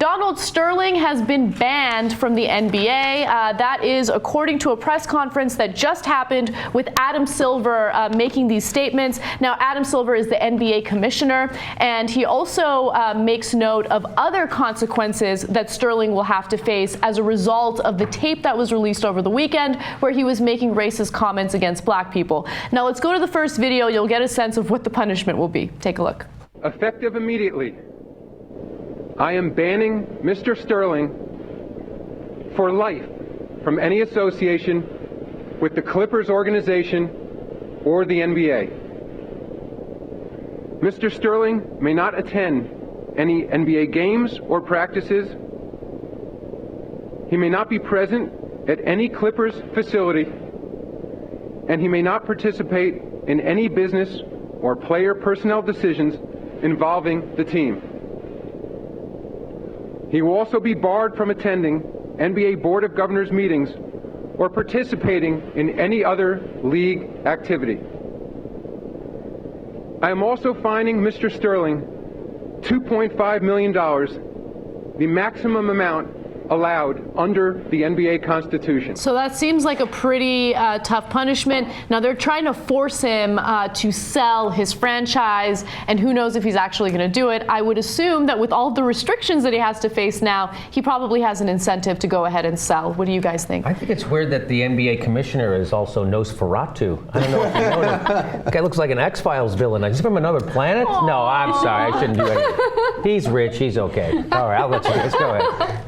Donald Sterling has been banned from the NBA. That is according to a press conference that just happened with Adam Silver making these statements. Now, Adam Silver is the NBA commissioner, and he also makes note of other consequences that Sterling will have to face as a result of the tape that was released over the weekend where he was making racist comments against black people. Now, let's go to the first video. You'll get a sense of what the punishment will be. Take a look. Effective immediately, I am banning Mr. Sterling for life from any association with the Clippers organization or the NBA. Mr. Sterling may not attend any NBA games or practices. He may not be present at any Clippers facility, and he may not participate in any business or player personnel decisions involving the team. He will also be barred from attending NBA Board of Governors meetings or participating in any other league activity. I am also fining Mr. Sterling $2.5 million, the maximum amount allowed under the NBA Constitution. So that seems like a pretty tough punishment. Now they're trying to force him to sell his franchise, and who knows if he's actually going to do it. I would assume that with all the restrictions that he has to face now, he probably has an incentive to go ahead and sell. What do you guys think? I think it's weird that the NBA commissioner is also Nosferatu. I don't know if you noticed. The guy looks like an X-Files villain. Is he from another planet? Aww. No, I'm sorry. I shouldn't do anything. He's rich. He's okay. All right, I'll let you guys go ahead.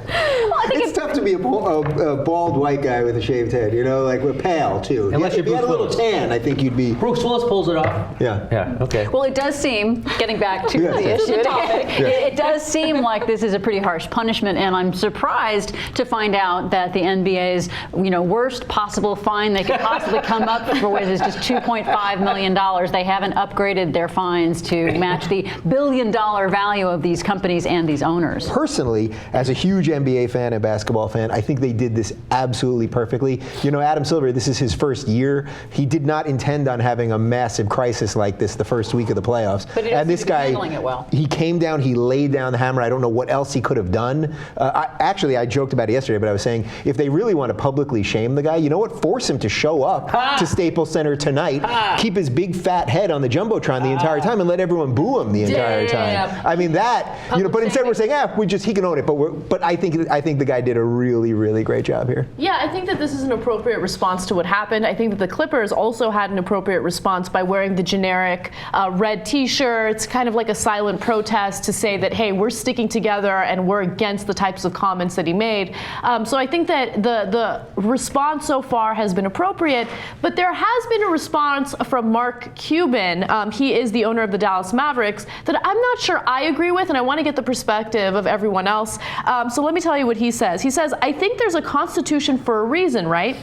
It's tough to be a bald white guy with a shaved head, you know, like we're pale too. Unless if you had a little tan, I think you'd be. Bruce Willis pulls it off. Yeah. Yeah. Okay. Well, it does seem, getting back to the issue, it does seem like this is a pretty harsh punishment, and I'm surprised to find out that the NBA's, worst possible fine they could possibly come up with is just $2.5 million. They haven't upgraded their fines to match the billion-dollar value of these companies and these owners. Personally, as a huge NBA fan and basketball fan, I think they did this absolutely perfectly. Adam Silver, this is his first year. He did not intend on having a massive crisis like this the first week of the playoffs. But and this guy, handling it well. He came down, he laid down the hammer. I don't know what else he could have done. I joked about it yesterday, but I was saying, if they really want to publicly shame the guy, you know what? Force him to show up to Staples Center tonight, keep his big fat head on the Jumbotron the entire time, and let everyone boo him the entire time. I mean, that, but instead we're saying, he can own it. But I think the guy did a really, really great job here. Yeah, I think that this is an appropriate response to what happened. I think that the Clippers also had an appropriate response by wearing the generic red T-shirts, kind of like a silent protest to say that, hey, we're sticking together and we're against the types of comments that he made. So I think that the response so far has been appropriate, but there has been a response from Mark Cuban. He is the owner of the Dallas Mavericks that I'm not sure I agree with, and I want to get the perspective of everyone else. So let me tell you what he says. He says, I think there's a constitution for a reason, right?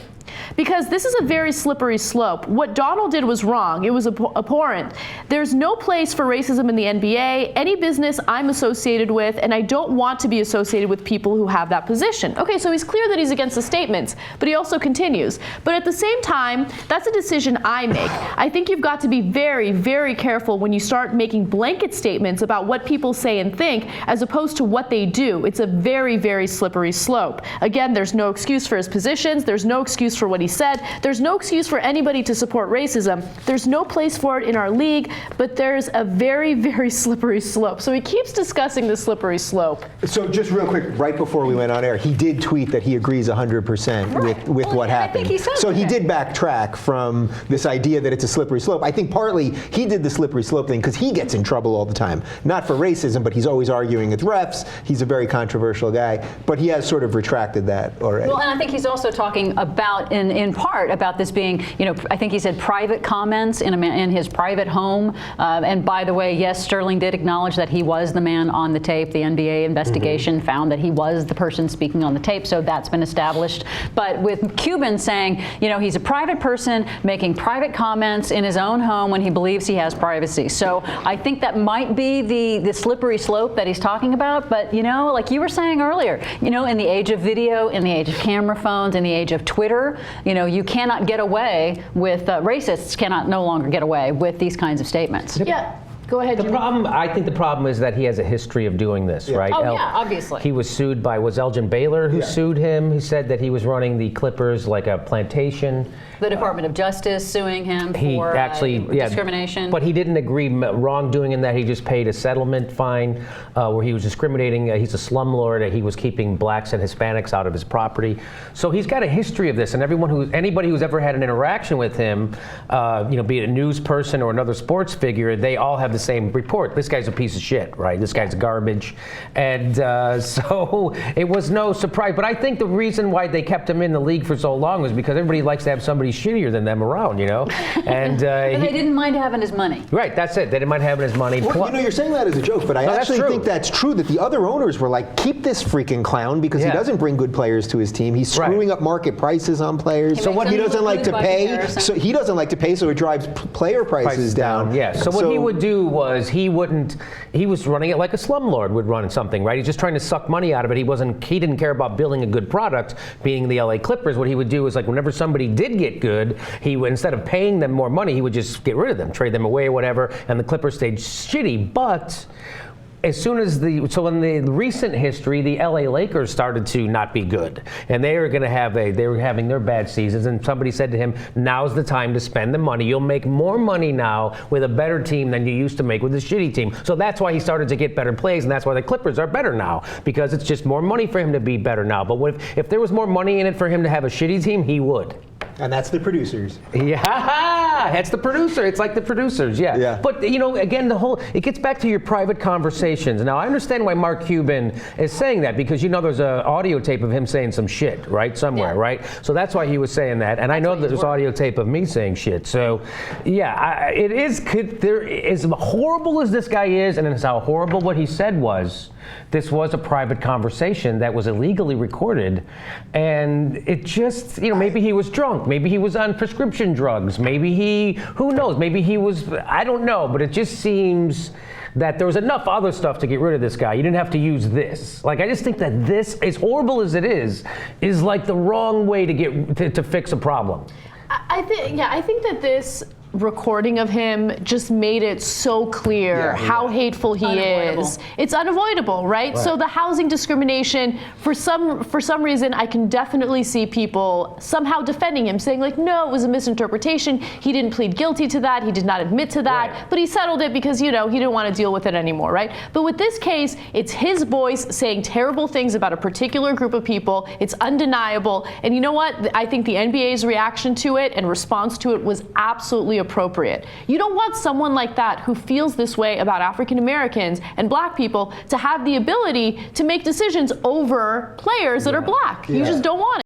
Because this is a very slippery slope. What Donald did was wrong. It was abhorrent. There's no place for racism in the NBA, any business I'm associated with, and I don't want to be associated with people who have that position. Okay, so he's clear that he's against the statements, but he also continues. But at the same time, that's a decision I make. I think you've got to be very, very careful when you start making blanket statements about what people say and think as opposed to what they do. It's a very, very slippery slope. Again, there's no excuse for his positions. There's no excuse for what he said. There's no excuse for anybody to support racism. There's no place for it in our league, but there's a very, very slippery slope. So he keeps discussing the slippery slope. So just real quick, right before we went on air, he did tweet that he agrees 100% with what happened. I think he said so he did backtrack from this idea that it's a slippery slope. I think partly he did the slippery slope thing because he gets in trouble all the time. Not for racism, but he's always arguing with refs. He's a very controversial guy, but he has sort of retracted that already. Well, and I think he's also talking about, in part, about this being, I think he said private comments in his private home. And by the way, yes, Sterling did acknowledge that he was the man on the tape. The NBA investigation found that he was the person speaking on the tape, so that's been established. But with Cuban saying, he's a private person making private comments in his own home when he believes he has privacy. So I think that might be the slippery slope that he's talking about. But, like you were saying earlier, in the age of video, in the age of camera phones, in the age of Twitter, you cannot get away with, racists cannot no longer get away with these kinds of statements. Yeah. Go ahead, Jimmy. I think the problem is that he has a history of doing this, right? Oh, yeah, obviously. He was sued by, was Elgin Baylor who sued him? He said that he was running the Clippers like a plantation. The Department of Justice suing him He for actually discrimination. But he didn't agree wrongdoing in that he just paid a settlement fine where he was discriminating. He's a slumlord. He was keeping blacks and Hispanics out of his property. So he's got a history of this, and anybody who's ever had an interaction with him, be it a news person or another sports figure, they all have the same report. This guy's a piece of shit, right? This guy's garbage. And so it was no surprise. But I think the reason why they kept him in the league for so long was because everybody likes to have somebody shittier than them around, And they didn't mind having his money. Right, that's it. They didn't mind having his money. Well, you're saying that as a joke, but I actually think that's true, that the other owners were like, keep this freaking clown because he doesn't bring good players to his team. He's screwing up market prices on players. So what he doesn't like to pay. So it drives player prices down. Yeah. So what he would do was he was running it like a slumlord would run something, right? He's just trying to suck money out of it. He didn't care about building a good product, being the LA Clippers. What he would do is, like, whenever somebody did get good, he would, instead of paying them more money, he would just get rid of them, trade them away or whatever, and the Clippers stayed shitty. But as soon as in the recent history, the LA Lakers started to not be good, and they were having their bad seasons, and somebody said to him, now's the time to spend the money. You'll make more money now with a better team than you used to make with a shitty team. So that's why he started to get better plays, and that's why the Clippers are better now, because it's just more money for him to be better now. But if there was more money in it for him to have a shitty team, he would. And that's the producers. Yeah, that's the producer. It's like the producers, yeah. But, again, it gets back to your private conversations. Now, I understand why Mark Cuban is saying that, because, there's an audio tape of him saying some shit, right, somewhere, right? So that's why he was saying that. And I know that there's audio tape of me saying shit. So, yeah, as horrible as this guy is, and as how horrible what he said was, this was a private conversation that was illegally recorded, and it just, maybe he was drunk, maybe he was on prescription drugs, who knows, maybe he was, I don't know, but it just seems that there was enough other stuff to get rid of this guy. You didn't have to use this. Like, I just think that this, as horrible as it is like the wrong way to fix a problem. I think that this recording of him just made it so clear how hateful he is. It's unavoidable, right? So the housing discrimination, for some reason, I can definitely see people somehow defending him, saying like, no, it was a misinterpretation. He didn't plead guilty to that. He did not admit to that, but he settled it because, he didn't want to deal with it anymore, right? But with this case, it's his voice saying terrible things about a particular group of people. It's undeniable. And you know what? I think the NBA's reaction to it and response to it was absolutely appropriate. You don't want someone like that who feels this way about African Americans and black people to have the ability to make decisions over players that are black. You just don't want it.